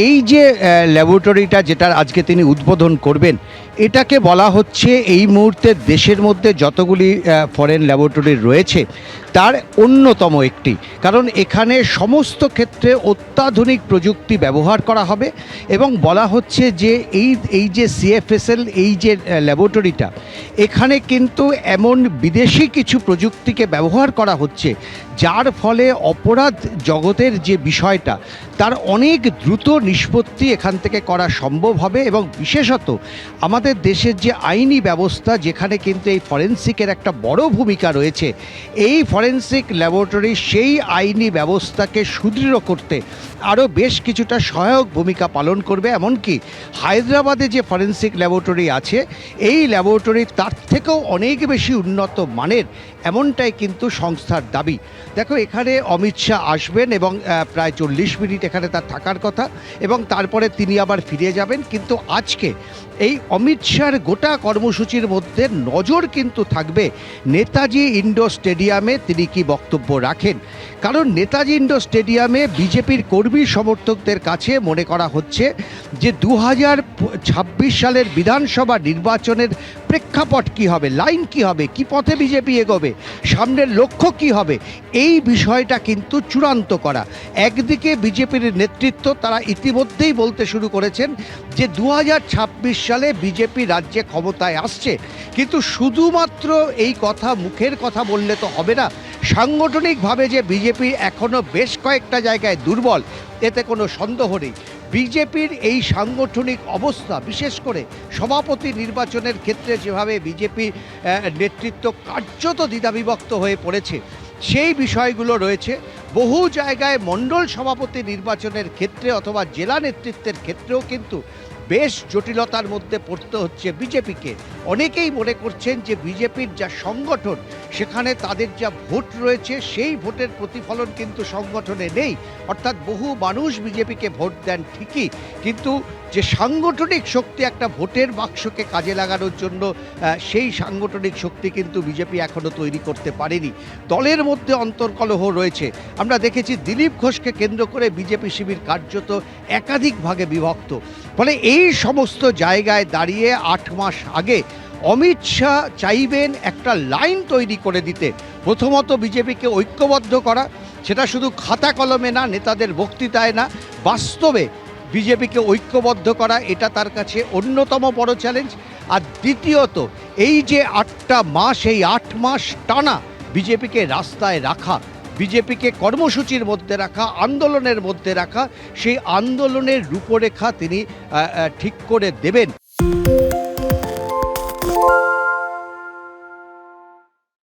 এই যে ল্যাবরেটরিটা যেটার আজকে তিনি উদ্বোধন করবেন, এটাকে বলা হচ্ছে এই মুহূর্তে দেশের মধ্যে যতগুলি ফরেন ল্যাবরেটরি রয়েছে তার অন্যতম একটি। কারণ এখানে সমস্ত ক্ষেত্রে অত্যাধুনিক প্রযুক্তি ব্যবহার করা হবে এবং বলা হচ্ছে যে এই যে সিএফএসএল এই যে ল্যাবরেটরিটা, এখানে কিন্তু এমন বিদেশি কিছু প্রযুক্তিকে ব্যবহার করা হচ্ছে যার ফলে অপরাধ জগতের যে বিষয়টা তার অনেক দ্রুত নিষ্পত্তি এখান থেকে করা সম্ভব হবে। এবং বিশেষত আমাদের দেশের যে আইনি ব্যবস্থা, যেখানে কিন্তু এই ফরেন্সিকের একটা বড় ভূমিকা রয়েছে, এই ফরেন্সিক ল্যাবরেটরি সেই আইনি ব্যবস্থাকে সুদৃঢ় করতে আরও বেশ কিছুটা সহায়ক ভূমিকা পালন করবে। এমনকি হায়দ্রাবাদে যে ফরেন্সিক ল্যাবরেটরি আছে, এই ল্যাবরেটরি তার থেকেও অনেক বেশি উন্নত মানের, এমনটাই কিন্তু সংস্থার দাবি। দেখো, এখানে অমিত শাহ আসবেন এবং প্রায় 40 মিনিট এখানে তার থাকার কথা এবং তারপরে তিনি আবার ফিরে যাবেন। কিন্তু আজকে এই অমিত শাহর গোটা কর্মসূচির মধ্যে নজর কিন্তু থাকবে নেতাজি ইন্ডোর স্টেডিয়ামে তিনি কি বক্তব্য রাখেন। কারণ নেতাজি ইন্ডোর স্টেডিয়ামে বিজেপির কর্মী সমর্থকদের কাছে মনে করা হচ্ছে যে 2026 সালের বিধানসভা নির্বাচনের প্রেক্ষাপট কী হবে, লাইন কী হবে, কী পথে বিজেপি এগোবে, সামনের লক্ষ্য কী হবে, এই বিষয়টা কিন্তু চূড়ান্ত করা। একদিকে বিজেপির নেতৃত্ব তারা ইতিমধ্যেই বলতে শুরু করেছেন যে 2026 সালে বিজেপি রাজ্যে ক্ষমতায় আসছে, কিন্তু শুধুমাত্র এই কথা মুখের কথা বললে তো হবে না। সাংগঠনিকভাবে যে বিজেপি এখনও বেশ কয়েকটা জায়গায় দুর্বল, এতে কোনো সন্দেহ নেই। বিজেপির এই সাংগঠনিক অবস্থা, বিশেষ করে সভাপতি নির্বাচনের ক্ষেত্রে যেভাবে বিজেপি নেতৃত্ব কার্যত দ্বিধাবিভক্ত হয়ে পড়েছে, সেই বিষয়গুলো রয়েছে। বহু জায়গায় মণ্ডল সভাপতি নির্বাচনের ক্ষেত্রে অথবা জেলা নেতৃত্বের ক্ষেত্রেও কিন্তু বেশ জটিলতার মধ্যে পড়তে হচ্ছে বিজেপিকে। অনেকেই মনে করছেন যে বিজেপির যা সংগঠন, সেখানে তাদের যা ভোট রয়েছে সেই ভোটের প্রতিফলন কিন্তু সংগঠনে নেই। অর্থাৎ বহু মানুষ বিজেপিকে ভোট দেন ঠিকই, কিন্তু যে সাংগঠনিক শক্তি একটা ভোটের বাক্সকে কাজে লাগানোর জন্য, সেই সাংগঠনিক শক্তি কিন্তু বিজেপি এখনও তৈরি করতে পারেনি। দলের মধ্যে অন্তর্কলহ রয়েছে। আমরা দেখেছি দিলীপ ঘোষকে কেন্দ্র করে বিজেপি শিবির কার্যত একাধিক ভাগে বিভক্ত। ফলে এই সমস্ত জায়গায় দাঁড়িয়ে 8 মাস আগে অমিত শাহ চাইবেন একটা লাইন তৈরি করে দিতে। প্রথমত বিজেপিকে ঐক্যবদ্ধ করা, সেটা শুধু খাতা কলমে না, নেতাদের বক্তৃতায় না, বাস্তবে বিজেপিকে ঐক্যবদ্ধ করা, এটা তার কাছে অন্যতম বড় চ্যালেঞ্জ। আর দ্বিতীয়ত, এই যে 8টা মাস, এই 8 মাস টানা বিজেপিকে রাস্তায় রাখা, বিজেপিকে কর্মসূচির মধ্যে রাখা, আন্দোলনের মধ্যে রাখা, সেই আন্দোলনের রূপরেখা তিনি ঠিক করে দেবেন।